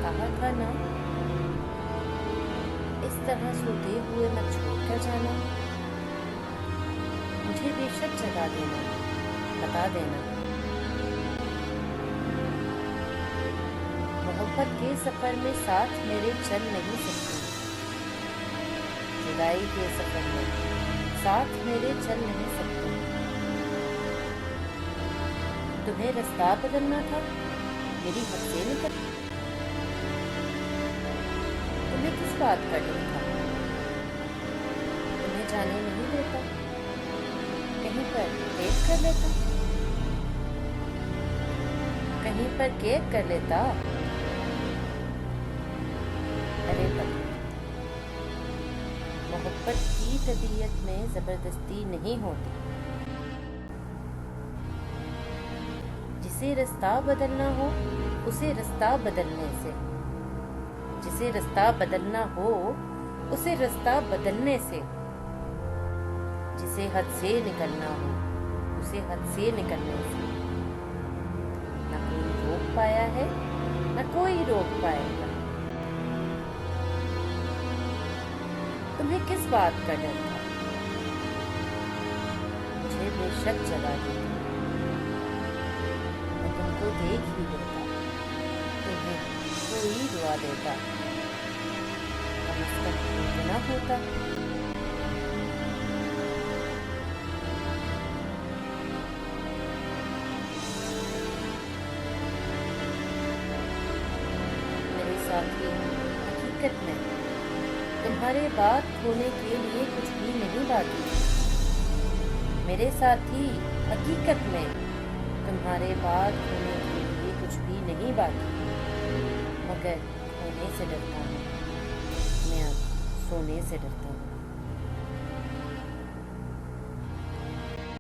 کہا تھا نا، اس طرح سوتے ہوئے مت چھوڑ کر جانا، مجھے بے شک جگا دینا، بتا دینا۔ محبت کے سفر میں ساتھ میرے چل نہیں سکتی، جدائی کے سفر میں ساتھ میرے چل نہیں سکتے۔ تمہیں رستہ بدلنا تھا، میری حد سے نکل، تمہیں کس بات کا ڈر تھا؟ تمہیں جانے نہیں دیتا، کہیں پر کیف کر لیتا، کہیں پر کیف کر لیتا۔ ارے پتلی، محبت کی طبیعت میں زبردستی نہیں ہوتی، جسے رستہ بدلنا ہو اسے رستہ بدلنے سے، جسے رستہ بدلنا ہو اسے رستہ بدلنے سے، جسے حد سے نکلنا ہو اسے حد سے نکلنے سے۔ نہ کوئی روک پایا ہے، نہ کوئی روک پائے گا۔ تمہیں کس بات کا ڈر تھا؟ مجھے بے شک جگا دیتی، میں تم کو دیکھ ہی لیتا، تمہیں کوئی دعا دیتا، کم از کم اتنا ہوتا۔ میرے ساتھی، حقیقت میں تمہارے بات ہونے کے لیے کچھ بھی نہیں باقی، میرے ساتھی، حقیقت میں تمہارے بات ہونے کے لیے کچھ بھی نہیں باقی، مگر ہونے سے ڈرتا ہوں، میں اب سونے سے ڈرتا ہوں۔